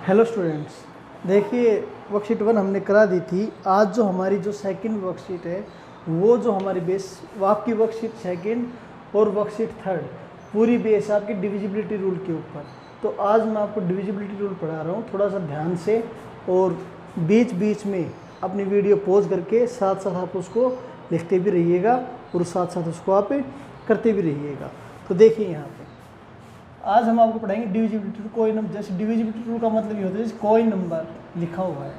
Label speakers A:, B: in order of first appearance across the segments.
A: Hello students, देखिए worksheet 1 हमने करा दी थी। आज जो हमारी जो सेकंड वर्कशीट है वो जो हमारी बेस आपकी वर्कशीट सेकंड और वर्कशीट थर्ड पूरी बेस है आपकी डिविजिबिलिटी रूल के ऊपर। तो आज मैं आपको डिविजिबिलिटी रूल पढ़ा रहा हूँ, थोड़ा सा ध्यान से और बीच बीच में अपनी वीडियो पॉज करके साथ साथ आप उसको लिखते भी रहिएगा और साथ साथ उसको आप करते भी रहिएगा। तो देखिए यहाँ पे आज हम आपको पढ़ाएंगे डिविजिबिलिटी रूल। कोई नंबर, जैसे डिविजिबिलिटी रूल का मतलब ये होता है जैसे कोई नंबर लिखा हुआ है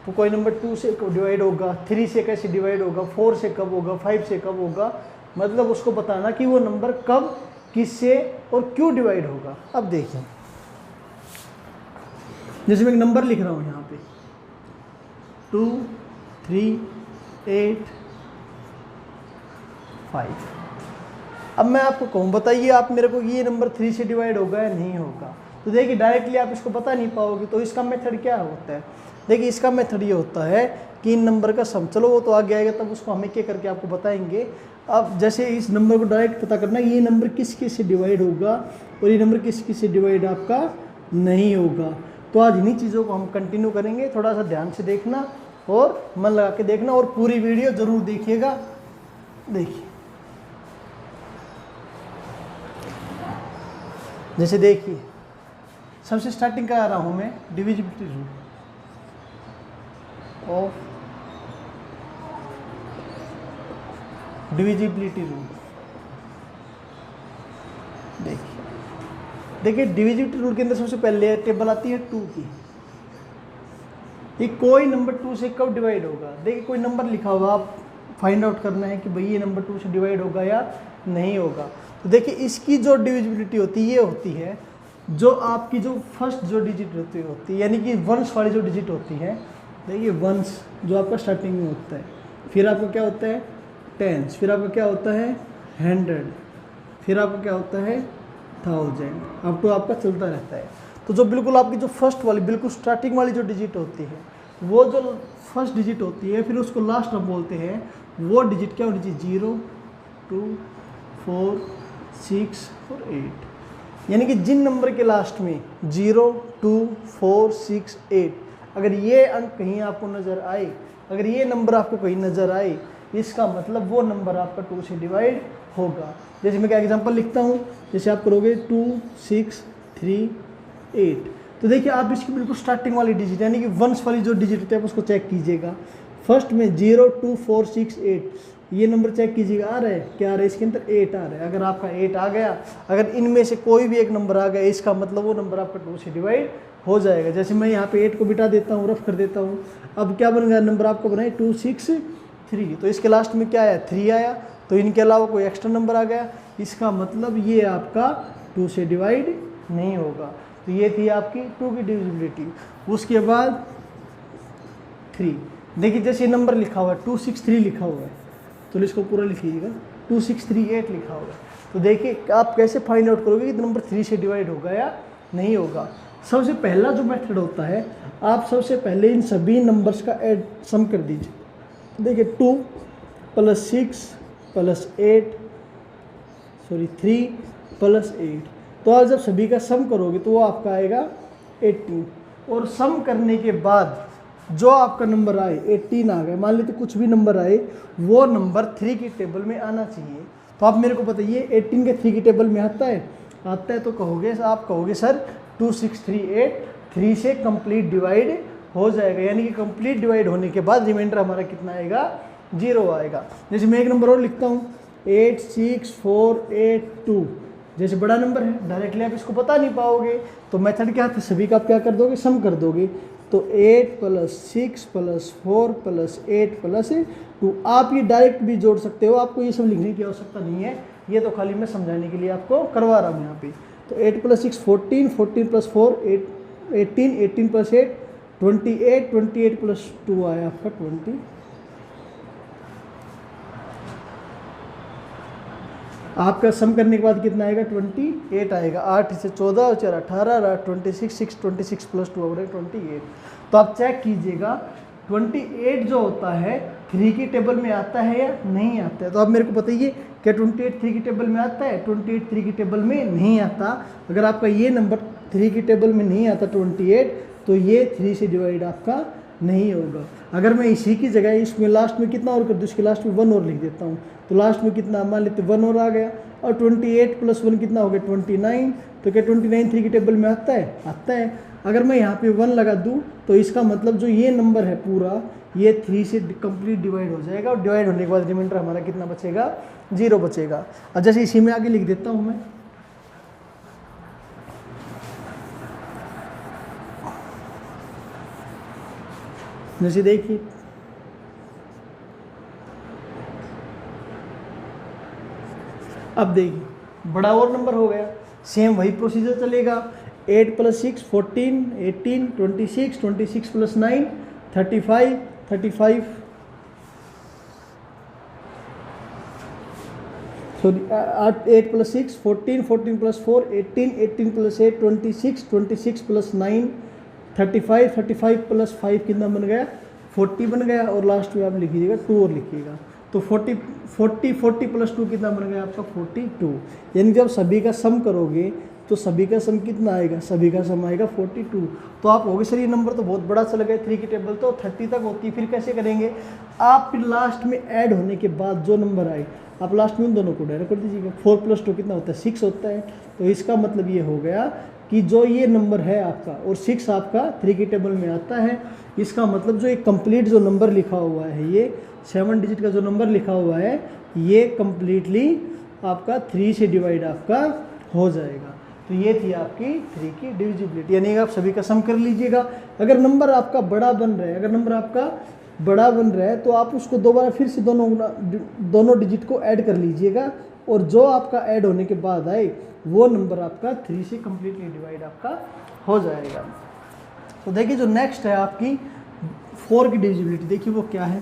A: तो कोई नंबर 2 से डिवाइड होगा, 3 से कैसे डिवाइड होगा, 4 से कब होगा, 5 से कब होगा, मतलब उसको बताना कि वो नंबर कब, किससे और क्यों डिवाइड होगा। अब देखिए जैसे मैं एक नंबर लिख रहा हूँ यहाँ पे 2, 3, 8, 5। अब मैं आपको कहूँ बताइए आप मेरे को ये नंबर 3 से डिवाइड होगा या नहीं होगा। तो देखिए डायरेक्टली आप इसको बता नहीं पाओगे। तो इसका मेथड क्या होता है, देखिए इसका मेथड ये होता है कि इन नंबर का सम, चलो वो तो आगे आएगा तब उसको हम एक एक करके आपको बताएंगे। अब जैसे इस नंबर को डायरेक्ट पता करना ये नंबर किस किस से डिवाइड होगा और ये नंबर किस किस से डिवाइड आपका नहीं होगा। तो आज इन्हीं चीज़ों को हम कंटिन्यू करेंगे। थोड़ा सा ध्यान से देखना और मन लगा के देखना और पूरी वीडियो ज़रूर देखिएगा। देखिए जैसे देखिए सबसे स्टार्टिंग करा रहा हूँ मैं divisibility rule of divisibility rule. देखिए डिविजिबिलिटी रूल के अंदर सबसे पहले टेबल आती है 2 की। ये कोई नंबर 2 से कब डिवाइड होगा। देखिए कोई नंबर लिखा हुआ, आप फाइंड आउट करना है कि भाई ये नंबर 2 से डिवाइड होगा या नहीं होगा। तो देखिए इसकी जो डिविजिबिलिटी होती है ये होती है जो आपकी जो फर्स्ट जो डिजिट होती है यानी कि वंस वाली जो डिजिट होती है। देखिए वंस जो आपका स्टार्टिंग में होता है, फिर आपका क्या होता है टेंस, फिर आपका क्या होता है 100, फिर आपका क्या होता है 1000, अब तो आपका चलता रहता है। तो जो बिल्कुल आपकी जो फर्स्ट वाली बिल्कुल स्टार्टिंग वाली जो डिजिट होती है वो जो फर्स्ट डिजिट होती है फिर उसको लास्ट हम बोलते हैं वो डिजिट क्या होनी चाहिए 0, 2, 4, 6 और 8। यानी कि जिन नंबर के लास्ट में 0, 2, 4, 6, 8 अगर ये अंक कहीं आपको नज़र आए, अगर ये नंबर आपको कहीं नज़र आए, इसका मतलब वो नंबर आपका 2 से डिवाइड होगा। जैसे मैं क्या एग्जांपल लिखता हूँ, जैसे आप करोगे 2, 6, 3, 8। तो देखिए आप इसकी बिल्कुल स्टार्टिंग वाली डिजिट यानी कि वंस वाली जो डिजिट होती है आप उसको चेक कीजिएगा। फर्स्ट में 0, 2, 4, 6, 8 ये नंबर चेक कीजिएगा आ रहा है क्या आ रहा है, इसके अंदर 8 आ रहा है। अगर आपका 8 आ गया, अगर इनमें से कोई भी एक नंबर आ गया इसका मतलब वो नंबर आपका 2 से डिवाइड हो जाएगा। जैसे मैं यहाँ पे 8 को बिठा देता हूँ, रफ कर देता हूँ। अब क्या बन गया नंबर आपको बनाए 2, 6, 3। तो इसके लास्ट में क्या आया 3 आया, तो इनके अलावा कोई एक्स्ट्रा नंबर आ गया, इसका मतलब ये आपका 2 से डिवाइड नहीं होगा। तो ये थी आपकी 2 की डिविजिबिलिटी। उसके बाद 3, देखिए जैसे नंबर लिखा हुआ है 263 लिखा हुआ है तो इसको पूरा लिखिएगा 2638 लिखा हुआ है। तो देखिए आप कैसे फाइंड आउट करोगे कि नंबर 3 से डिवाइड होगा या नहीं होगा। सबसे पहला जो मेथड होता है आप सबसे पहले इन सभी नंबर्स का ऐड सम कर दीजिए। देखिए 2 + 6 + 8 3 + 8। तो आज जब सभी का सम करोगे तो वो आपका आएगा 18 और सम करने के बाद जो आपका नंबर आए 18 आ गए, मान लेते कुछ भी नंबर आए वो नंबर 3 की टेबल में आना चाहिए। तो आप मेरे को बताइए 18 के 3 की टेबल में आता है, आता है तो कहोगे आप कहोगे सर 2638 3 से कंप्लीट डिवाइड हो जाएगा। यानी कि कंप्लीट डिवाइड होने के बाद रिमाइंडर हमारा कितना आएगा 0 आएगा। जैसे मैं एक नंबर और लिखता हूँ 86482। जैसे बड़ा नंबर है डायरेक्टली आप इसको बता नहीं पाओगे तो मेथड क्या था, सभी का आप क्या कर दोगे सम कर दोगे। तो 8 + 6 + 4 + 8 + 2 आप ये डायरेक्ट भी जोड़ सकते हो, आपको ये सब लिखने की आवश्यकता नहीं है, ये तो खाली मैं समझाने के लिए आपको करवा रहा हूँ यहाँ पे। तो 8 + 6 14, 14 + 4 18, 18 + 8 28, 28 + 2 आया आपका 20। आपका सम करने के बाद कितना आएगा 28 आएगा। 8 से 14 और 4 18, 26 6 26 + 2 28। तो आप चेक कीजिएगा 28 जो होता है 3 की टेबल में आता है या नहीं आता है। तो आप मेरे को बताइए क्या 28 3 की टेबल में आता है, 28 3 की टेबल में नहीं आता। अगर आपका ये नंबर 3 की टेबल में नहीं आता 28 तो ये 3 से डिवाइड आपका नहीं होगा। अगर मैं इसी की जगह इसमें लास्ट में कितना और कर दूँ, इसके लास्ट में 1 और लिख देता हूँ, तो लास्ट में कितना मान लेते 1 और आ गया, और 28 + 1 कितना हो गया 29। तो क्या 29 3 की टेबल में आता है? आता है। अगर मैं यहाँ पे 1 लगा दूँ तो इसका मतलब जो ये नंबर है पूरा ये 3 से कंप्लीट डिवाइड हो जाएगा, और डिवाइड होने के बाद रिमाइंडर हमारा कितना बचेगा? 0 बचेगा। और जैसे इसी में आगे लिख देता हूँ मैं, जैसे देखिए अब देखिए बड़ा और नंबर हो गया, सेम वही प्रोसीजर चलेगा। 8 + 6 14 18 26 26 + 9 35 35 सॉरी 8 + 6 14 14 + 4 18 18 + 8 26 26 + 9 35 35 + 5 कितना बन गया? 40 बन गया। और लास्ट में आप लिख दीजिएगा 2 और लिखिएगा, तो 40 + 2 कितना बन गया आपका? 42। यानी जब सभी का सम करोगे तो सभी का सम कितना आएगा? सभी का सम आएगा 42। तो आप होगे सर ये नंबर तो बहुत बड़ा चल गया, 3 की टेबल तो 30 तक होती है, फिर कैसे करेंगे? आप फिर लास्ट में ऐड होने के बाद जो नंबर आए आप लास्ट में उन दोनों को डायरेक्ट कर दीजिएगा। 4 + 2 कितना होता है? 6 होता है। तो इसका मतलब ये हो गया कि जो ये नंबर है आपका और 6 आपका 3 की टेबल में आता है, इसका मतलब जो एक कंप्लीट जो नंबर लिखा हुआ है, ये 7 डिजिट का जो नंबर लिखा हुआ है, ये कंप्लीटली आपका 3 से डिवाइड आपका हो जाएगा। तो ये थी आपकी 3 की डिविजिबिलिटी, यानी आप सभी का सम कर लीजिएगा। अगर नंबर आपका बड़ा बन रहा है, अगर नंबर आपका बड़ा बन रहा है तो आप उसको दोबारा फिर से दोनों डिजिट को ऐड कर लीजिएगा, और जो आपका ऐड होने के बाद आए वो नंबर आपका 3 से कंप्लीटली डिवाइड आपका हो जाएगा। तो देखिए जो नेक्स्ट है आपकी 4 की डिविजिबिलिटी, देखिए वो क्या है।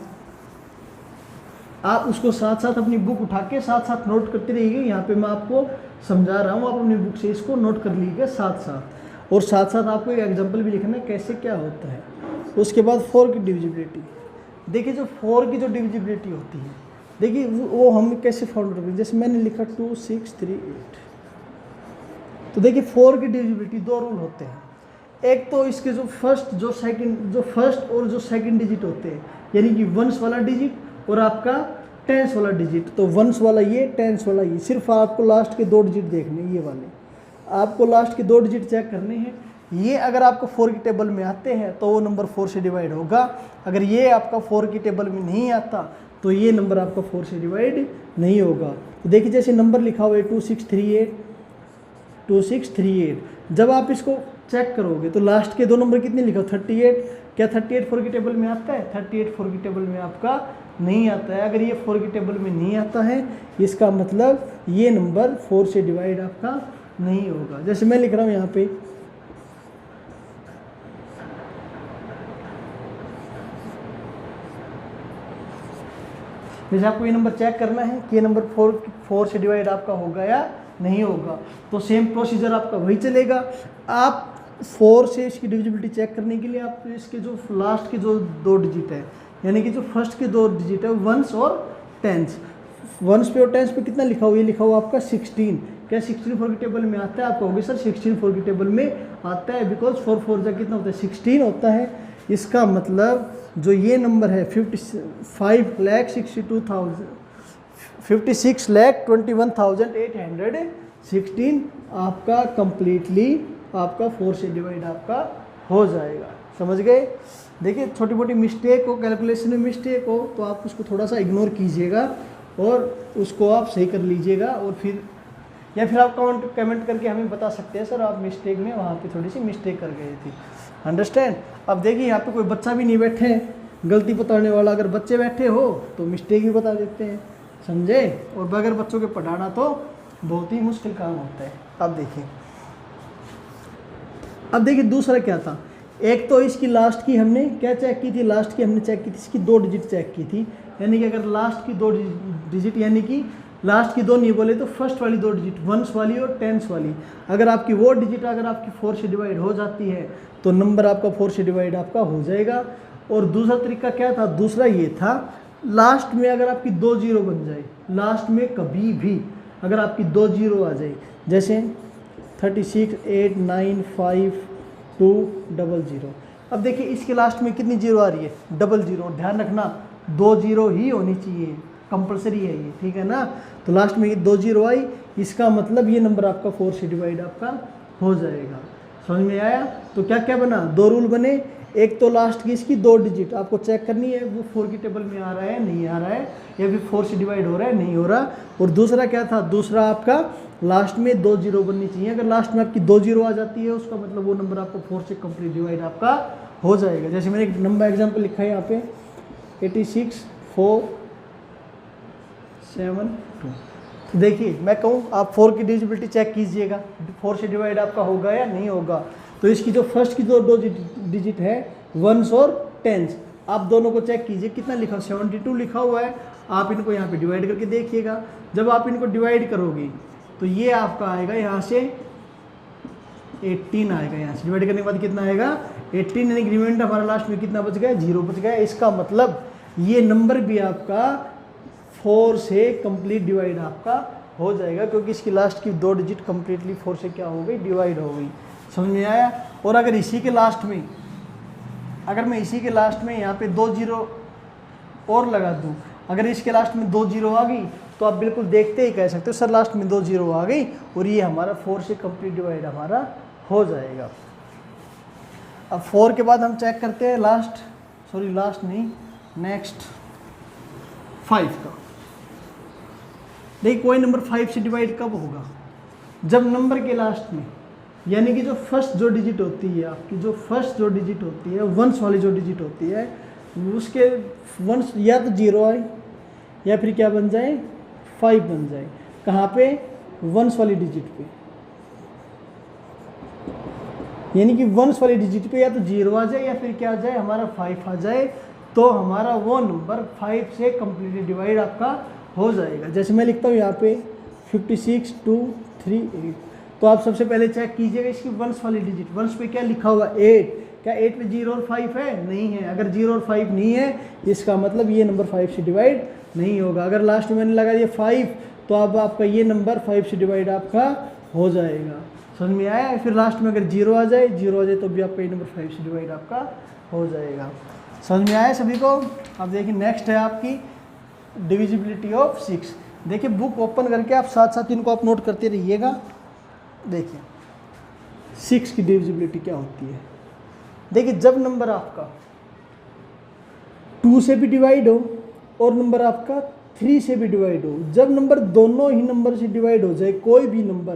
A: आप उसको साथ साथ अपनी बुक उठा के साथ साथ नोट करते रहिए। यहाँ पे मैं आपको समझा रहा हूँ, आप अपनी बुक से इसको नोट कर लीजिएगा साथ साथ, और साथ साथ आपको एक एग्जांपल भी लिखना है कैसे क्या होता है। उसके बाद 4 की डिविजिबिलिटी, देखिए जो 4 की जो डिविजिबिलिटी होती है, देखिए वो हम कैसे फाउंड करेंगे। जैसे मैंने लिखा 2 6 3 8, तो देखिए 4 की डिविजिबिलिटी 2 रूल होते हैं। एक तो इसके जो फर्स्ट और जो सेकंड डिजिट होते हैं, यानी कि वंस वाला डिजिट और आपका टेंस वाला डिजिट। तो वंस वाला ये, टेंस वाला ये, सिर्फ आपको लास्ट के 2 डिजिट देखने, ये वाले आपको लास्ट के 2 डिजिट चेक करने हैं। ये अगर आपको 4 की टेबल में आते हैं तो वो नंबर 4 से डिवाइड होगा। अगर ये आपका 4 की टेबल में नहीं आता तो ये नंबर आपका 4 से डिवाइड नहीं होगा। तो देखिए जैसे नंबर लिखा हुआ है 2638 2638, जब आप इसको चेक करोगे तो लास्ट के 2 नंबर कितने लिखा? 38। क्या 38 4 की टेबल में आता है? 38 4 की टेबल में आपका नहीं आता है। अगर ये 4 की टेबल में नहीं आता है, इसका मतलब ये नंबर 4 से डिवाइड आपका नहीं होगा। जैसे मैं लिख रहा हूँ यहाँ पे, जैसे आपको ये नंबर चेक करना है कि ये नंबर 4 से डिवाइड आपका होगा या नहीं होगा, तो सेम प्रोसीजर आपका वही चलेगा। आप 4 से इसकी डिविजिबिलिटी चेक करने के लिए आप इसके जो लास्ट के जो 2 डिजिट है, यानी कि जो फर्स्ट के 2 डिजिट है वंस और टेंस, वंस पे और टेंस पे कितना लिखा हुआ? ये लिखा हुआ आपका 16। क्या 16 4 की टेबल में आता है? आपको होगी सर 16 4 की टेबल में आता है, बिकॉज 4 4 जा कितना होता है? 16 होता है। इसका मतलब जो ये नंबर है 56,21,816 आपका कंप्लीटली आपका 4 से डिवाइड आपका हो जाएगा। समझ गए? देखिए छोटी मोटी मिस्टेक हो, कैलकुलेशन में मिस्टेक हो तो आप उसको थोड़ा सा इग्नोर कीजिएगा और उसको आप सही कर लीजिएगा, और फिर या फिर आप कमेंट करके हमें बता सकते हैं सर आप मिस्टेक में वहाँ पे थोड़ी सी मिस्टेक कर गए थी। अंडरस्टैंड? अब देखिए यहाँ पे कोई बच्चा भी नहीं बैठे हैं गलती बताने वाला, अगर बच्चे बैठे हो तो मिस्टेक भी बता देते हैं, समझे? और बगैर बच्चों के पढ़ाना तो बहुत ही मुश्किल काम होता है। अब देखिए दूसरा क्या था। एक तो इसकी लास्ट की हमने क्या चेक की थी? लास्ट की हमने चेक की थी, इसकी 2 डिजिट चेक की थी। यानी कि अगर लास्ट की 2 डिजिट, यानी कि लास्ट की 2 नहीं बोले तो फर्स्ट वाली 2 डिजिट वंस वाली और टेंस वाली, अगर आपकी वो डिजिट अगर आपकी 4 से डिवाइड हो जाती है तो नंबर आपका 4 से डिवाइड आपका हो जाएगा। और दूसरा तरीका क्या था? दूसरा ये था, लास्ट में अगर आपकी 2 0 बन जाए, लास्ट में कभी भी अगर आपकी 2 0 आ जाए, जैसे 36 8 9 5 200। अब देखिए इसके लास्ट में कितनी जीरो आ रही है, 00। ध्यान रखना 2 जीरो ही होनी चाहिए, कंपलसरी है ये, ठीक है ना। तो लास्ट में ये 2 जीरो आई, इसका मतलब ये नंबर आपका 4 से डिवाइड आपका हो जाएगा। समझ में आया। तो क्या क्या बना, 2 रूल बने। एक तो लास्ट की इसकी 2 डिजिट आपको चेक करनी है वो 4 की टेबल में आ रहा है नहीं आ रहा है, या फिर 4 से डिवाइड हो रहा है नहीं हो रहा। और दूसरा क्या था, दूसरा आपका लास्ट में 2 जीरो बननी चाहिए। अगर लास्ट में आपकी 2 जीरो आ जाती है उसका मतलब वो नंबर आपको 4 से कंप्लीट डिवाइड आपका हो जाएगा। जैसे मैंने एक नंबर एग्जाम्पल लिखा है यहाँ पे 86,4,7,2। तो देखिए मैं कहूँ आप 4 की डिविजिबिलिटी चेक कीजिएगा, 4 से डिवाइड आपका होगा या नहीं होगा। तो इसकी जो फर्स्ट की जो 2 डिजिट है 1s और 10s, आप दोनों को चेक कीजिए कितना लिखा, 72 लिखा हुआ है। आप इनको यहाँ पे डिवाइड करके देखिएगा। जब आप इनको डिवाइड करोगे तो ये आपका आएगा यहाँ से 18 आएगा। यहाँ से डिवाइड करने के बाद कितना आएगा 18, यानी रिमाइंडर हमारा लास्ट में कितना बच गया, 0 बच गया। इसका मतलब ये नंबर भी आपका 4 से कंप्लीट डिवाइड आपका हो जाएगा, क्योंकि इसकी लास्ट की 2 डिजिट कंप्लीटली 4 से क्या हो गई, डिवाइड हो गई। समझ में आया। और अगर इसी के लास्ट में, अगर मैं इसी के लास्ट में यहाँ पे 2 जीरो और लगा दूँ, अगर इसके लास्ट में 2 जीरो आ गई तो आप बिल्कुल देखते ही कह सकते हो सर लास्ट में 2 जीरो आ गई और ये हमारा 4 से कंप्लीट डिवाइड हमारा हो जाएगा। अब 4 के बाद हम चेक करते हैं लास्ट नहीं, नेक्स्ट 5 का। देखिए कोई नंबर 5 से डिवाइड कब होगा, जब नंबर के लास्ट में, यानी कि जो फर्स्ट जो डिजिट होती है आपकी, जो फर्स्ट जो डिजिट होती है वंस वाली जो डिजिट होती है, उसके वंस या तो 0 आए या फिर क्या बन जाए 5 बन जाए। कहाँ पे, वंस वाली डिजिट पे, यानी कि वंस वाली डिजिट पे या तो 0 आ जाए या फिर क्या आ जाए हमारा 5 आ जाए, तो हमारा वो नंबर 5 से कंप्लीटली डिवाइड आपका हो जाएगा। जैसे मैं लिखता हूँ यहाँ पे 56,238। तो आप सबसे पहले चेक कीजिएगा इसकी वंस वाली डिजिट, वंस पे क्या लिखा हुआ 8, क्या 8 में 0 और 5 है, नहीं है। अगर 0 और 5 नहीं है इसका मतलब ये नंबर 5 से डिवाइड नहीं होगा। अगर लास्ट में मैंने लगा दिया 5 तो अब आपका ये नंबर 5 से डिवाइड आपका हो जाएगा। समझ में आया। फिर लास्ट में अगर 0 आ जाए तो भी आपका ये नंबर 5 से डिवाइड आपका हो जाएगा। समझ में आया सभी को। अब देखिए नेक्स्ट है आपकी डिविजिबिलिटी ऑफ 6। देखिए बुक ओपन करके आप साथ साथ इनको आप नोट करते रहिएगा। देखिए 6 की डिविजिबिलिटी क्या होती है। देखिए जब नंबर आपका 2 से भी डिवाइड हो और नंबर आपका 3 से भी डिवाइड हो, जब नंबर दोनों ही नंबर से डिवाइड हो जाए, कोई भी नंबर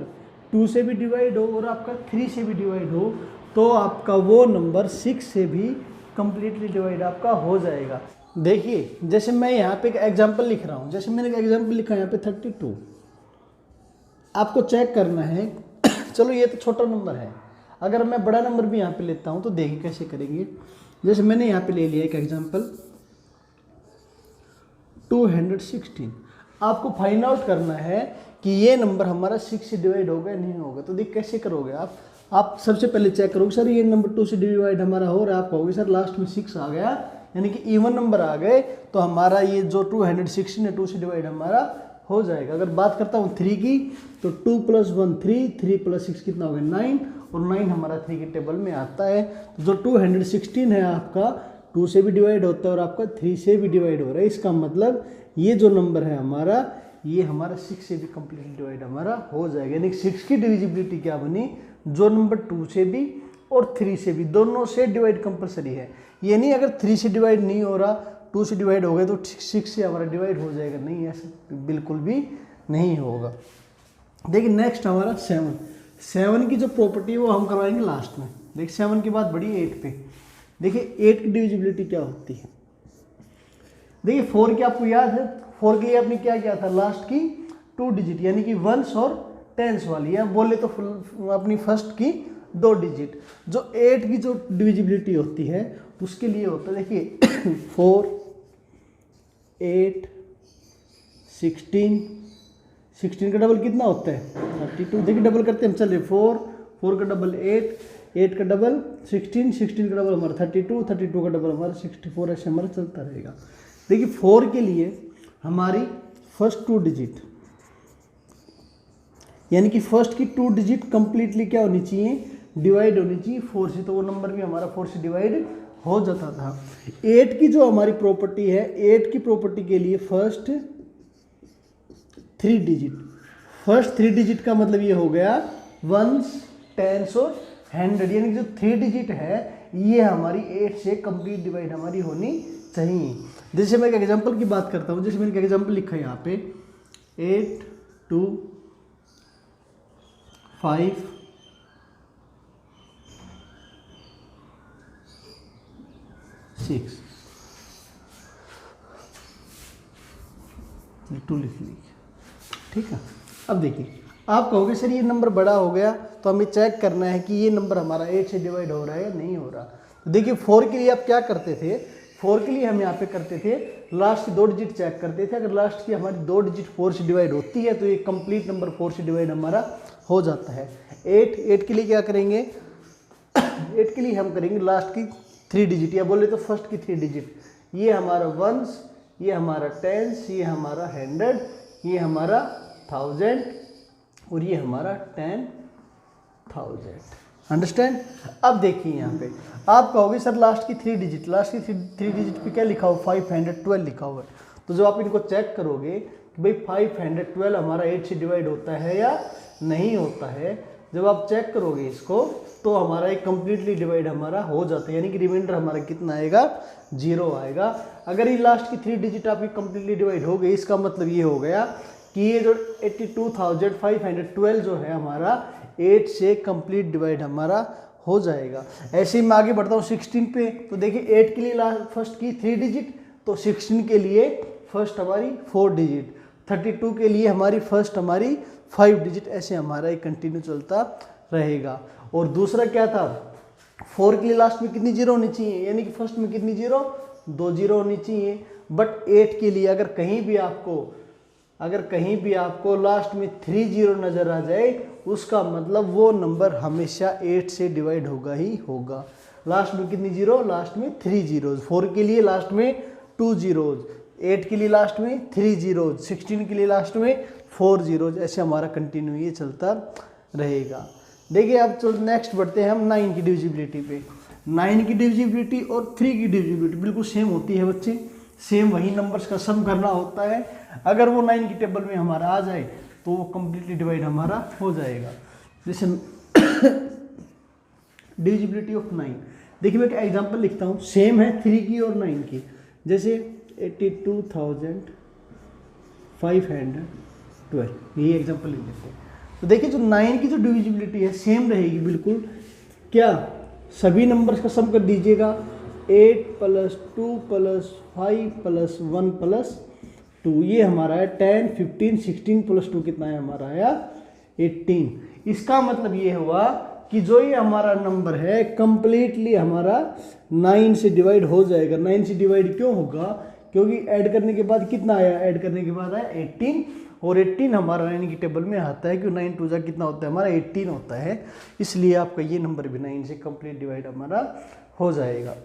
A: 2 से भी डिवाइड हो और आपका 3 से भी डिवाइड हो, तो आपका वो नंबर 6 से भी कंप्लीटली डिवाइड आपका हो जाएगा। देखिए जैसे मैं यहाँ पे एक एग्जांपल लिख रहा हूँ, जैसे मैंने एक एग्जांपल लिखा है यहाँ पे 32। आपको चेक करना है चलो ये तो छोटा नंबर है, अगर मैं बड़ा नंबर भी यहाँ पे लेता हूँ तो देखिए कैसे करेंगे। जैसे मैंने यहाँ पे ले लिया एक एग्जांपल 216। आपको फाइंड आउट करना है कि ये नंबर हमारा 6 से डिवाइड होगा या नहीं होगा। तो देख कैसे करोगे आप सबसे पहले चेक करोगे सर ये नंबर 2 से डिवाइड हमारा हो रहा है। आप कहोगे सर लास्ट में 6 आ गया, यानी कि इवन नंबर आ गए, तो हमारा ये जो 216 है 2 से डिवाइड हमारा हो जाएगा। अगर बात करता हूँ 3 की, तो 2 + 1 3, 3 + 6 कितना हो गया 9, और 9 हमारा 3 के टेबल में आता है। तो जो 216 है आपका 2 से भी डिवाइड होता है और आपका 3 से भी डिवाइड हो रहा है। इसका मतलब ये जो नंबर है हमारा, ये हमारा 6 से भी कंप्लीटली डिवाइड हमारा हो जाएगा। यानी 6 की डिविजिबिलिटी क्या बनी, जो नंबर 2 से भी और 3 से भी दोनों से डिवाइड कंपलसरी है। ये नहीं अगर 3 से डिवाइड नहीं हो रहा 2 से डिवाइड हो गए तो 6 से हमारा डिवाइड हो जाएगा, नहीं ऐसा बिल्कुल भी नहीं होगा। देखिए नेक्स्ट हमारा 7 की जो प्रॉपर्टी है वो हम करवाएंगे लास्ट में। देखिए 7 की बात बढ़ी 8 पे। देखिए 8 की डिविजिबिलिटी क्या होती है। देखिए 4 की आपको याद है, 4 के लिए आपने क्या किया था, लास्ट की 2 डिजिट यानी कि 1s और 10s वाली है, बोले तो अपनी फर्स्ट की 2 डिजिट। जो 8 की जो डिविजिबिलिटी होती है उसके लिए होता है देखिए 4, 8, 16 का डबल कितना होता है 32। देखिए डबल करते हैं हम, चलिए 4 का डबल 8 का डबल 16 का डबल हमारा 32 का डबल हमारा 64, ऐसे हमारा चलता रहेगा। देखिए 4 के लिए हमारी फर्स्ट 2 डिजिट यानी कि फर्स्ट की 2 डिजिट कंप्लीटली क्या होनी चाहिए डिवाइड होनी चाहिए 4 से, तो वो नंबर भी हमारा 4 से डिवाइड हो जाता था। 8 की जो हमारी प्रॉपर्टी है, 8 की प्रॉपर्टी के लिए फर्स्ट 3 डिजिट का मतलब ये हो गया वंस, टेंस और 100, यानी कि जो 3 डिजिट है ये हमारी 8 से कंप्लीट डिवाइड हमारी होनी चाहिए। जैसे मैं एक एग्जांपल की बात करता हूँ, जैसे मैंने एक एग्जांपल लिखा है यहाँ पे 8 2 5 6, 2 लिख लीजिए, ठीक है। अब देखिए, आप कहोगे सर ये नंबर बड़ा हो गया तो हमें चेक करना है कि ये नंबर हमारा 8 से डिवाइड हो रहा है या नहीं हो रहा। तो देखिए 4 के लिए आप क्या करते थे, 4 के लिए हम यहाँ पे करते थे लास्ट की 2 डिजिट चेक करते थे। अगर लास्ट की हमारी 2 डिजिट 4 से डिवाइड होती है तो ये कंप्लीट नंबर 4 से डिवाइड हमारा हो जाता है। 8 के लिए क्या करेंगे, 8 के लिए हम करेंगे लास्ट की 3 डिजिट, या बोले तो फर्स्ट की 3 डिजिट। ये हमारा वंस, ये हमारा टेंस, ये हमारा 100, ये हमारा 1000 और ये हमारा 10,000। अंडरस्टैंड। अब देखिए यहाँ पे आप कहोगे सर लास्ट की 3 डिजिट पे क्या लिखा हुआ, 512 लिखा हुआ है। तो जब आप इनको चेक करोगे कि भाई 512 हमारा 8 से डिवाइड होता है या नहीं होता है, जब आप चेक करोगे इसको तो हमारा एक कंप्लीटली डिवाइड हमारा हो जाता है, यानी कि रिमाइंडर हमारा कितना आएगा, 0 आएगा। अगर ये लास्ट की 3 डिजिट आपकी कंप्लीटली डिवाइड हो गई, इसका मतलब ये हो गया कि ये जो 82,512 जो है हमारा 8 से कंप्लीट डिवाइड हमारा हो जाएगा। ऐसे ही मैं आगे बढ़ता हूँ 16 पे। तो देखिए 8 के लिए फर्स्ट की 3 डिजिट, तो 16 के लिए फर्स्ट हमारी 4 डिजिट, 32 के लिए हमारी फर्स्ट हमारी 5 डिजिट, ऐसे हमारा एक कंटिन्यू चलता रहेगा। और दूसरा क्या था, 4 के लिए लास्ट में कितनी जीरो होनी चाहिए, यानी कि फर्स्ट में कितनी जीरो, 2 जीरो होनी चाहिए। बट 8 के लिए अगर कहीं भी आपको लास्ट में 3 जीरो नजर आ जाए, उसका मतलब वो नंबर हमेशा 8 से डिवाइड होगा ही होगा। लास्ट में कितनी जीरो, लास्ट में 3 जीरोज। 4 के लिए लास्ट में 2 जीरोज, 8 के लिए लास्ट में 3 जीरोज, 16 के लिए लास्ट में 4 जीरोज, ऐसे हमारा कंटिन्यू ये चलता रहेगा। देखिए अब चलो नेक्स्ट बढ़ते हैं हम 9 की डिविजिबिलिटी पे। 9 की डिविजिबिलिटी और 3 की डिविजिबिलिटी बिल्कुल सेम होती है बच्चे, सेम वही नंबर्स का सम करना होता है। अगर वो 9 की टेबल में हमारा आ जाए तो वो कंप्लीटली डिवाइड हमारा हो जाएगा। जैसे डिविजिबिलिटी ऑफ 9, देखिए मैं एक एग्जांपल लिखता हूँ, सेम है 3 की और 9 की। जैसे 82,512, यही एग्जांपल लिख लेते हैं। तो देखिए जो 9 की जो डिविजिबिलिटी है सेम रहेगी बिल्कुल। क्या सभी नंबर्स का सम कर दीजिएगा, 8 + 2 + 5 + 1 + 2, ये हमारा है 10, 15, 16 + 2 कितना है हमारा आया 18। इसका मतलब ये हुआ कि जो ये हमारा नंबर है कंप्लीटली हमारा 9 से डिवाइड हो जाएगा। 9 से डिवाइड क्यों होगा, क्योंकि ऐड करने के बाद कितना आया, ऐड करने के बाद आया 18, और 18 हमारा 9 की टेबल में आता है, क्योंकि 9 × 2 कितना होता है हमारा 18 होता है। इसलिए आपका ये नंबर भी 9 से कंप्लीट डिवाइड हमारा हो जाएगा।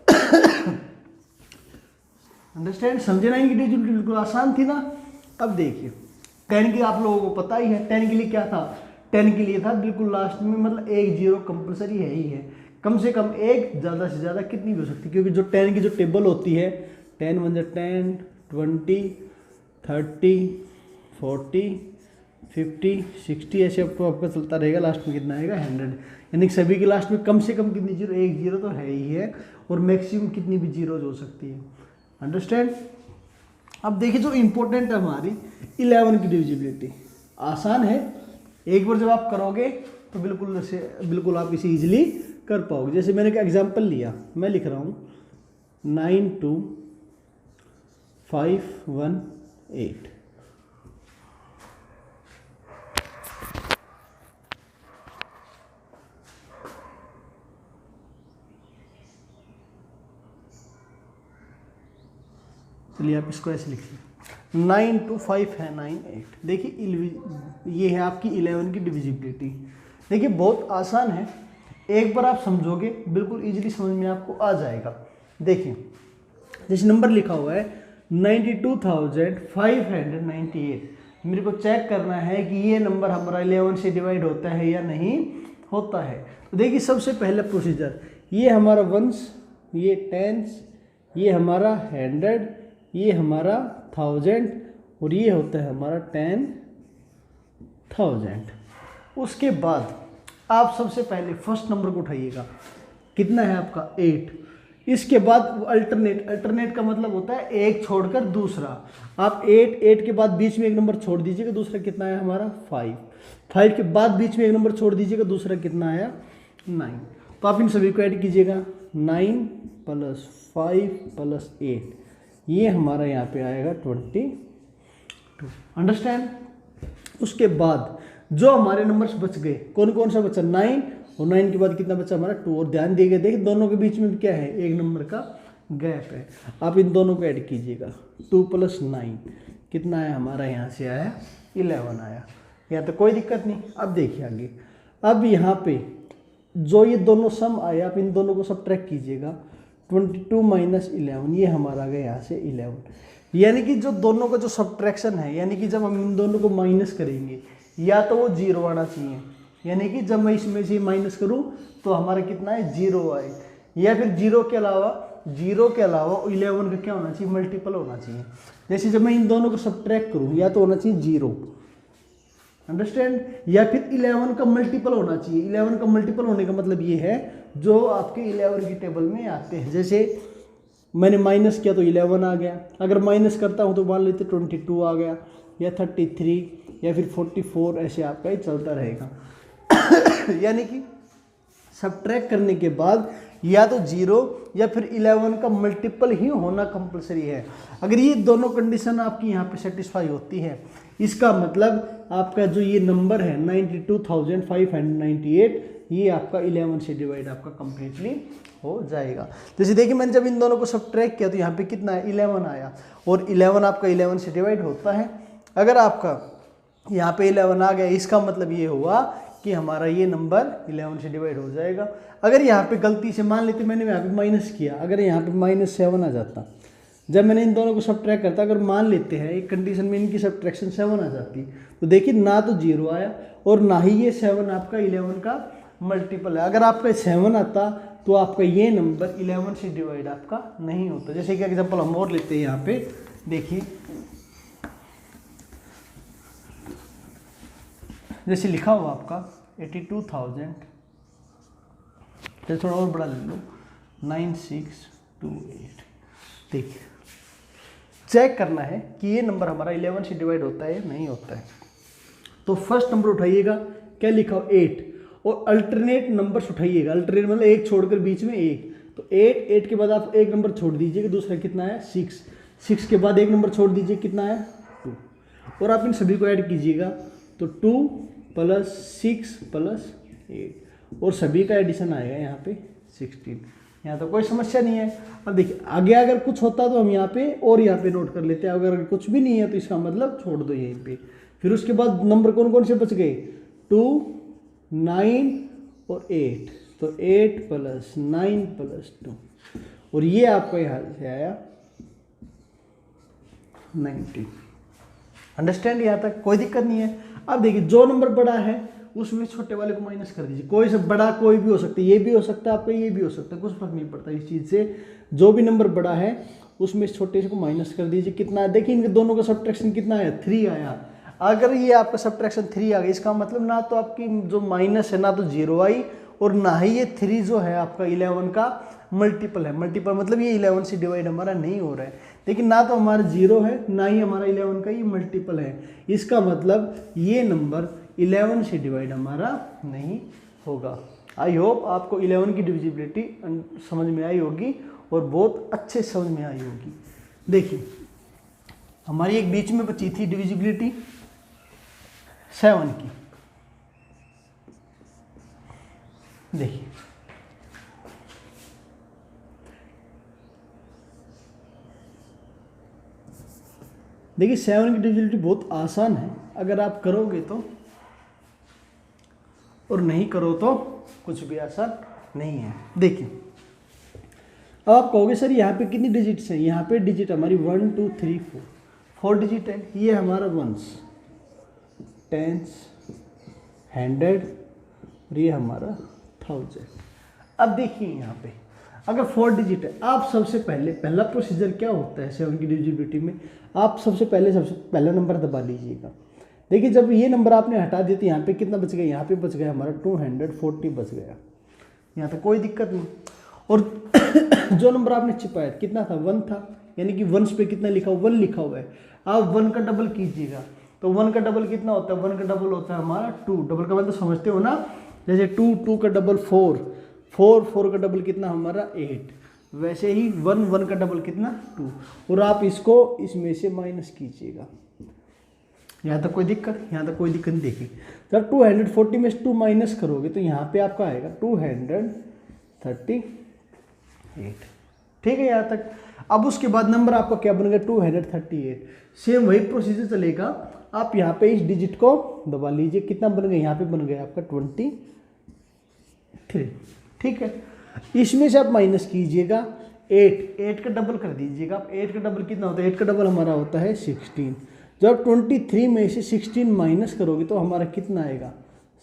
A: अंडरस्टैंड, समझे? 9 की डिविजिबिलिटी बिल्कुल आसान थी ना। अब देखिए 10 की आप लोगों को पता ही है, 10 के लिए क्या था, 10 के लिए था बिल्कुल लास्ट में मतलब 1 जीरो कंपलसरी है ही है, कम से कम एक, ज़्यादा से ज़्यादा कितनी भी हो सकती है, क्योंकि जो 10 की जो टेबल होती है 10 × 1 = 10, 20, 30, 40, 50, 60, ऐसे आपका चलता रहेगा। लास्ट में कितना आएगा 100, यानी कि सभी के लास्ट में कम से कम कितनी जीरो, 1 जीरो तो है ही है, और मैक्सिमम कितनी भी जीरोज हो सकती है। अंडरस्टैंड। अब देखिए जो इम्पोर्टेंट है हमारी 11 की डिविजिबिलिटी, आसान है, एक बार जब आप करोगे तो बिल्कुल आप इसे इजीली कर पाओगे। जैसे मैंने एक एग्जांपल लिया, मैं लिख रहा हूँ 92518। चलिए आप इसको ऐसे लिखिए, 925 है 98। देखिए ये है आपकी 11 की डिविजिबिलिटी। देखिए बहुत आसान है, एक बार आप समझोगे बिल्कुल इजीली समझ में आपको आ जाएगा। देखिए जैसे नंबर लिखा हुआ है 92,598, मेरे को चेक करना है कि ये नंबर हमारा 11 से डिवाइड होता है या नहीं होता है। तो देखिए सबसे पहले प्रोसीजर, ये हमारा वंस, ये टेंस, ये हमारा 100, ये हमारा 1000 और ये होता है हमारा 10,000। उसके बाद आप सबसे पहले फर्स्ट नंबर को उठाइएगा, कितना है आपका 8। इसके बाद अल्टरनेट का मतलब होता है एक छोड़कर दूसरा। आप 8 के बाद बीच में एक नंबर छोड़ दीजिएगा, दूसरा कितना है हमारा 5 के बाद बीच में एक नंबर छोड़ दीजिएगा, दूसरा कितना आया 9। तो आप इन सभी को ऐड कीजिएगा, 9 + 5 + 8, ये हमारा यहाँ पे आएगा 22। अंडरस्टैंड। उसके बाद जो हमारे नंबर्स बच गए, कौन कौन सा बचा, 9 और 9 के बाद कितना बचा हमारा 2। और ध्यान दिएगा, देखिए दोनों के बीच में क्या है, एक नंबर का गैप है। आप इन दोनों को ऐड कीजिएगा, 2 + 9 कितना है हमारा, यहाँ से आया 11 आया। यहाँ तो कोई दिक्कत नहीं। अब देखिए आगे, अब यहाँ पे जो ये दोनों सम आए, आप इन दोनों को सब्ट्रैक्ट कीजिएगा, 22 - 11, ये हमारा आ गया यहाँ से 11। यानी कि जो दोनों का जो सब्ट्रैक्शन है, यानी कि जब हम इन दोनों को माइनस करेंगे या तो वो 0 आना चाहिए, यानी कि जब मैं इसमें से माइनस करूं तो हमारा कितना है 0 आए, या फिर 0 के अलावा 11 का क्या होना चाहिए, मल्टीपल होना चाहिए। जैसे जब मैं इन दोनों को सब्ट्रैक्ट करूं, या तो होना चाहिए 0, अंडरस्टैंड, या फिर 11 का मल्टीपल होना चाहिए। 11 का मल्टीपल होने का मतलब ये है जो आपके 11 की टेबल में आते हैं। जैसे मैंने माइनस किया तो 11 आ गया, अगर माइनस करता हूँ तो मान लेते 22 आ गया, या 33, या फिर 44, ऐसे आपका ये चलता रहेगा। यानी कि सब्ट्रैक्ट करने के बाद या तो 0 या फिर 11 का मल्टीपल ही होना कंपलसरी है। अगर ये दोनों कंडीशन आपकी यहाँ पे सेटिस्फाई होती है, इसका मतलब आपका जो ये नंबर है 92,598, ये आपका 11 से डिवाइड आपका कंप्लीटली हो जाएगा। जैसे देखिए मैंने जब इन दोनों को सब्ट्रैक्ट किया तो यहाँ पे कितना है 11 आया, और 11 आपका 11 से डिवाइड होता है। अगर आपका यहाँ पे 11 आ गया, इसका मतलब ये हुआ कि हमारा ये नंबर 11 से डिवाइड हो जाएगा। अगर यहाँ पे गलती से मान लेते मैंने यहाँ पे माइनस किया, अगर यहाँ पे -7 आ जाता, जब मैंने इन दोनों को सब्ट्रैक्ट करता, अगर मान लेते हैं एक कंडीशन में इनकी सब्ट्रैक्शन 7 आ जाती, तो देखिए ना तो 0 आया और ना ही ये 7 आपका 11 का मल्टीपल है। अगर आपका 7 आता तो आपका ये नंबर 11 से डिवाइड आपका नहीं होता। जैसे कि एग्जाम्पल हम और लेते हैं, यहाँ पे देखिए जैसे लिखा हुआ आपका 82,000, चलिए थोड़ा और बड़ा ले लो, 9628। देखिए चेक करना है कि ये नंबर हमारा 11 से डिवाइड होता है या नहीं होता है। तो फर्स्ट नंबर उठाइएगा, क्या लिखा हो 8, और अल्टरनेट नंबर्स उठाइएगा। अल्टरनेट मतलब एक छोड़कर बीच में एक, तो 8 के बाद आप एक नंबर छोड़ दीजिएगा, दूसरा कितना है 6 के बाद एक नंबर छोड़ दीजिए, कितना है 2, और आप इन सभी को ऐड कीजिएगा, तो 2 + 6 + 8, और सभी का एडिशन आएगा यहाँ पे 16। यहाँ तो कोई समस्या नहीं है। अब देखिए आगे अगर कुछ होता तो हम यहाँ पे और यहाँ पे नोट कर लेते हैं, अगर कुछ भी नहीं है तो इसका मतलब छोड़ दो यहीं पे। फिर उसके बाद नंबर कौन कौन से बच गए, 2, 9 और 8, तो 8 + 9 + 2, और ये आपको यहाँ से आया 90। अंडरस्टैंड, यहाँ तक कोई दिक्कत नहीं है। अब देखिए जो नंबर बड़ा है उसमें छोटे वाले को माइनस कर दीजिए। कोई से बड़ा कोई भी हो सकता है, ये भी हो सकता है आपका, ये भी हो सकता है, कुछ फर्क नहीं पड़ता इस चीज़ से। जो भी नंबर बड़ा है उसमें छोटे से को माइनस कर दीजिए। कितना है देखिए, इनके दोनों का सब्ट्रैक्शन कितना है 3 आया। अगर ये आपका सब्ट्रैक्शन 3 आ गया, इसका मतलब ना तो आपकी जो माइनस है ना तो 0 आई, और ना ही ये 3 जो है आपका 11 का मल्टीपल है। मल्टीपल मतलब ये 11 से डिवाइड हमारा नहीं हो रहा है, लेकिन ना तो हमारा 0 है ना ही हमारा 11 का ये मल्टीपल है। इसका मतलब ये नंबर 11 से डिवाइड हमारा नहीं होगा। आई होप आपको 11 की डिविजिबिलिटी समझ में आई होगी और बहुत अच्छे समझ में आई होगी। देखिए हमारी एक बीच में बची थी डिविजिबिलिटी 7 की। देखिए देखिए 7 की डिविजिबिलिटी बहुत आसान है अगर आप करोगे तो, और नहीं करो तो कुछ भी आसान नहीं है। देखिए अब आप कहोगे सर यहाँ पे कितनी डिजिट्स हैं, यहाँ पे डिजिट हमारी 1 2 3 4 डिजिट है। ये हमारा वंस, टेंस, 100 और ये हमारा 1000। अब देखिए यहाँ पे अगर 4 डिजिट है, आप सबसे पहले पहला प्रोसीजर क्या होता है 7 की डिविजिबिलिटी में, आप सबसे पहला नंबर दबा लीजिएगा। देखिए जब ये नंबर आपने हटा दिया तो यहाँ पे कितना बच गया, यहाँ पे बच गया हमारा 240 बच गया, यहाँ तक कोई दिक्कत नहीं। और जो नंबर आपने छिपाया कितना था, 1 था, यानी कि वंस पे कितना लिखा हुआ, 1 लिखा हुआ है। आप 1 का डबल कीजिएगा तो 1 का डबल कितना होता है, 1 का डबल होता है हमारा 2, डबल का मतलब समझते हो ना, जैसे 2, 2 का डबल 4, 4, 4 का डबल कितना हमारा 8, वैसे ही 1, 1 का डबल कितना 2, और आप इसको इसमें से माइनस कीजिएगा। यहाँ तक कोई दिक्कत, यहाँ तक कोई दिक्कत नहीं। देखिए जब 240 में से 2 माइनस करोगे तो यहाँ पे आपका आएगा 238, ठीक है यहाँ तक। अब उसके बाद नंबर आपका क्या बन गया 238। सेम वही प्रोसीजर चलेगा, आप यहाँ पे इस डिजिट को दबा लीजिए, कितना बन गया, यहाँ पे बन गया आपका 23, ठीक है। इसमें से आप माइनस कीजिएगा 8 का डबल कर दीजिएगा। आप 8 का डबल कितना होता है, 8 का डबल हमारा होता है 16। जब 23 में से 16 माइनस करोगे तो हमारा कितना आएगा,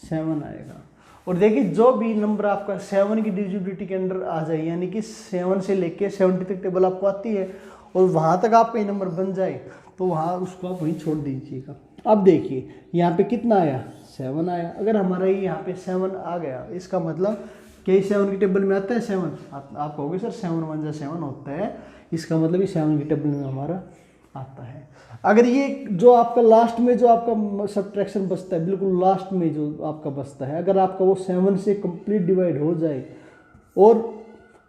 A: 7 आएगा। और देखिए जो भी नंबर आपका 7 की डिविजिबिलिटी के अंदर आ जाए, यानी कि 7 से लेके 70 तक टेबल आपको आती है और वहाँ तक आपका ये नंबर बन जाए तो वहाँ उसको आप वहीं छोड़ दीजिएगा। अब देखिए यहाँ पे कितना आया, 7 आया। अगर हमारा ये यहाँ पे 7 आ गया, इसका मतलब कि 7 की टेबल में आता है 7, आप कहोगे सर 7 1 जा 7 होता है, इसका मतलब ये 7 की टेबल में हमारा आता है। अगर ये जो आपका लास्ट में जो आपका सब्ट्रैक्शन बचता है, बिल्कुल लास्ट में जो आपका बचता है, अगर आपका वो 7 से कंप्लीट डिवाइड हो जाए और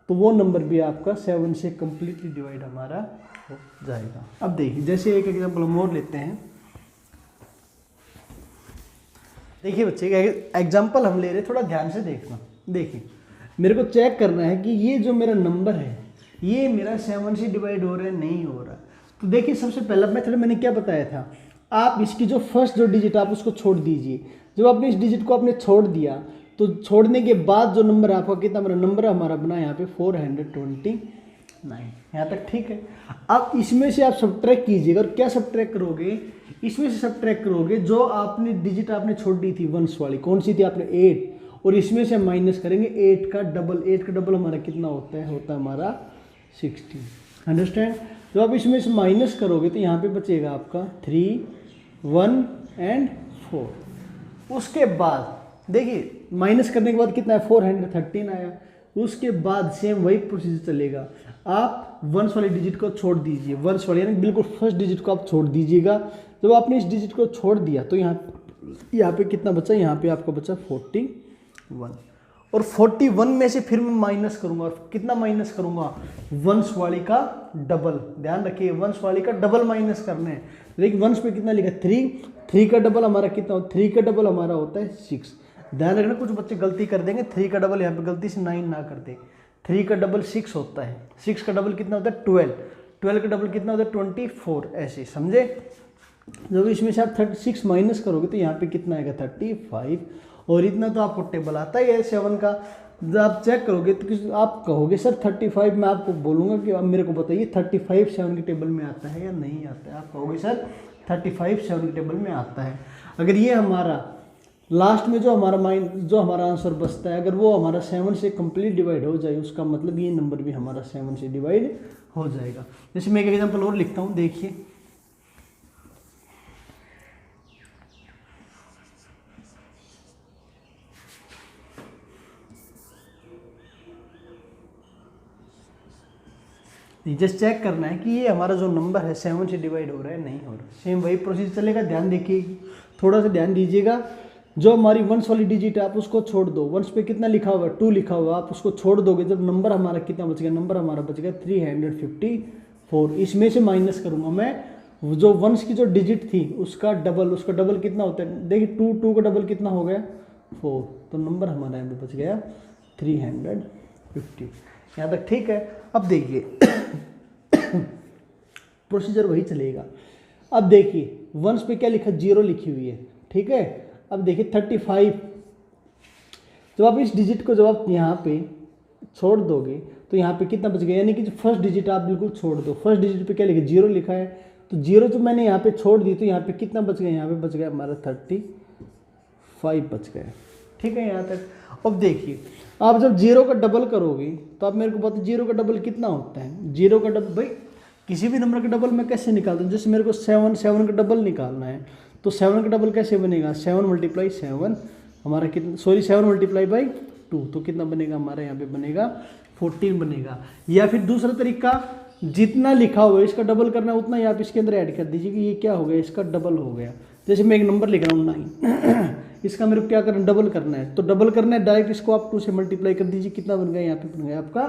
A: तो वो नंबर भी आपका 7 से कंप्लीटली डिवाइड हमारा हो जाएगा। अब देखिए जैसे एक एग्जांपल हम और लेते हैं। देखिए बच्चे एग्जांपल हम ले रहे हैं, थोड़ा ध्यान से देखना। देखिए मेरे को चेक करना है कि ये जो मेरा नंबर है ये मेरा 7 से डिवाइड हो रहा है नहीं हो रहा। तो देखिए सबसे पहला मेथड मैंने क्या बताया था, आप इसकी जो फर्स्ट जो डिजिट आप उसको छोड़ दीजिए। जब आपने इस डिजिट को आपने छोड़ दिया तो छोड़ने के बाद जो नंबर आपका कितना मेरा नंबर हमारा बना यहाँ पे 429, यहाँ तक ठीक है। अब इसमें से आप सब्ट्रैक्ट कीजिएगा, और क्या सब्ट्रैक्ट करोगे, इसमें से सब्ट्रैक्ट करोगे जो आपने डिजिट आपने छोड़ दी थी वंस वाली, कौन सी थी आपने 8, और इसमें से माइनस करेंगे 8 का डबल हमारा कितना होता है हमारा 16। अंडरस्टैंड। तो आप इसमें से माइनस करोगे तो यहाँ पे बचेगा आपका 3, 1 एंड 4। उसके बाद देखिए माइनस करने के बाद कितना है 413 आया। उसके बाद सेम वही प्रोसीजर चलेगा, आप वंस वाली डिजिट को छोड़ दीजिए, वंस वाली यानी बिल्कुल फर्स्ट डिजिट को आप छोड़ दीजिएगा। जब आपने इस डिजिट को छोड़ दिया तो यहाँ पे कितना बचा, यहाँ पे आपको बचा 41, और 41 में से फिर मैं माइनस करूंगा, और कितना माइनस करूंगा, वंस वाली का डबल। ध्यान रखिए वंस वाली का डबल माइनस करने हैं। देखिए वंस पे कितना लिखा 3 का डबल हमारा कितना होता है, 3 का डबल हमारा होता है 6। ध्यान रखना कुछ बच्चे गलती कर देंगे, 3 का डबल यहाँ पे गलती से 9 ना कर दे। 3 का डबल 6 होता है, 6 का डबल कितना होता है 12, 12 का डबल कितना होता है 24, ऐसे समझे। जब इसमें से आप 36 माइनस करोगे तो यहाँ पे कितना आएगा 35, और इतना तो आपको टेबल आता ही है 7 का। जब आप चेक करोगे तो आप कहोगे सर 35, मैं आपको बोलूँगा कि अब मेरे को बताइए 35 7 की टेबल में आता है या नहीं आता है। आप कहोगे सर 35 7 की टेबल में आता है। अगर ये हमारा लास्ट में जो हमारा आंसर बचता है, अगर वो हमारा 7 से कंप्लीट डिवाइड हो जाए, उसका मतलब ये नंबर भी हमारा 7 से डिवाइड हो जाएगा। जैसे मैं एक एग्जांपल और लिखता हूँ, देखिए जस्ट चेक करना है कि ये हमारा जो नंबर है 7 से डिवाइड हो रहा है नहीं हो रहा। सेम वही प्रोसीजर चलेगा, ध्यान देखिए, थोड़ा सा ध्यान दीजिएगा। जो हमारी वंस वाली डिजिट है आप उसको छोड़ दो, वंस पे कितना लिखा हुआ है 2 लिखा हुआ, आप उसको छोड़ दोगे। जब नंबर हमारा कितना बच गया, नंबर हमारा बच गया 354। इसमें से माइनस करूँगा मैं जो वंस की जो डिजिट थी उसका डबल कितना होता है, देखिए 2 का डबल कितना हो गया 4, तो नंबर हमारा यहाँ पे बच गया 350। यहाँ तक ठीक है। अब देखिए प्रोसीजर वही चलेगा। अब देखिए वंस पे क्या लिखा, 0 लिखी हुई है, ठीक है। अब देखिए 35, जब आप इस डिजिट को जब आप यहाँ पे छोड़ दोगे तो यहाँ पे कितना बच गया, यानी कि जो फर्स्ट डिजिट आप बिल्कुल छोड़ दो। फर्स्ट डिजिट पे क्या लिखा 0 लिखा है, तो 0 जो मैंने यहाँ पे छोड़ दी तो यहाँ पे कितना बच गया, यहाँ पे बच गया हमारा 35 बच गया। ठीक है यहाँ तक। अब देखिए आप जब 0 का डबल करोगे तो आप मेरे को बताओ 0 का डबल कितना होता है। 0 का डबल, भाई किसी भी नंबर का डबल मैं कैसे निकालता हूँ, जैसे मेरे को 7 का डबल निकालना है तो 7 का डबल कैसे बनेगा, 7 × 7 हमारा कितना, सॉरी 7 × 2 तो कितना बनेगा हमारा यहाँ पे बनेगा 14 बनेगा। या फिर दूसरा तरीका, जितना लिखा हुआ है इसका डबल करना है उतना ही आप इसके अंदर ऐड कर दीजिए कि ये क्या हो गया, इसका डबल हो गया। जैसे मैं एक नंबर लिख रहा हूँ 9 इसका मेरे को क्या करना है, डबल करना है। तो डबल करना है डायरेक्ट इसको आप 2 से मल्टीप्लाई कर दीजिए, कितना बन गया यहाँ पे बन गया आपका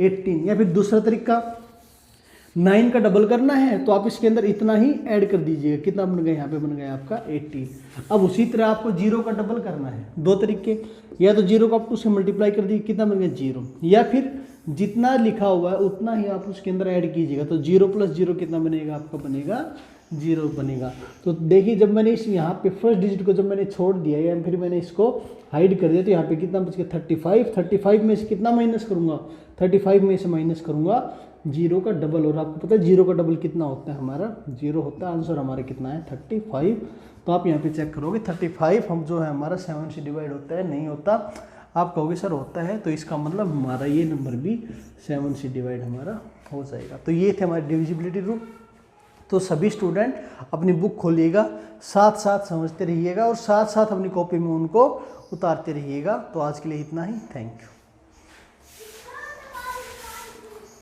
A: 18। या फिर दूसरा तरीका 9 का डबल करना है तो आप इसके अंदर इतना ही ऐड कर दीजिएगा, कितना बन गया यहाँ पे बन गया आपका 18। अब उसी तरह आपको 0 का डबल करना है, दो तरीके, या तो 0 को आप 2 से मल्टीप्लाई कर दीजिए, कितना बन गया 0, या फिर जितना लिखा हुआ है उतना ही आप उसके अंदर ऐड कीजिएगा। तो 0 + 0 कितना बनेगा आपका बनेगा 0 बनेगा। तो देखिए जब मैंने इस यहाँ पे फर्स्ट डिजिट को जब मैंने छोड़ दिया या फिर मैंने इसको हाइड कर दिया तो यहाँ पे कितना बच गया 35। 35 में से कितना माइनस करूँगा, 35 में से माइनस करूँगा 0 का डबल। और आपको पता है 0 का डबल कितना होता है हमारा 0 होता है। आंसर हमारा कितना है 35। तो आप यहाँ पे चेक करोगे 35 हम जो है हमारा 7 से डिवाइड होता है, नहीं होता। आप कहोगे सर होता है, तो इसका मतलब हमारा ये नंबर भी 7 से डिवाइड हमारा हो जाएगा। तो ये थे हमारे डिविजिबिलिटी रूल। तो सभी स्टूडेंट अपनी बुक खोलिएगा, साथ साथ समझते रहिएगा और साथ साथ अपनी कॉपी में उनको उतारते रहिएगा। तो आज के लिए इतना ही, थैंक यू।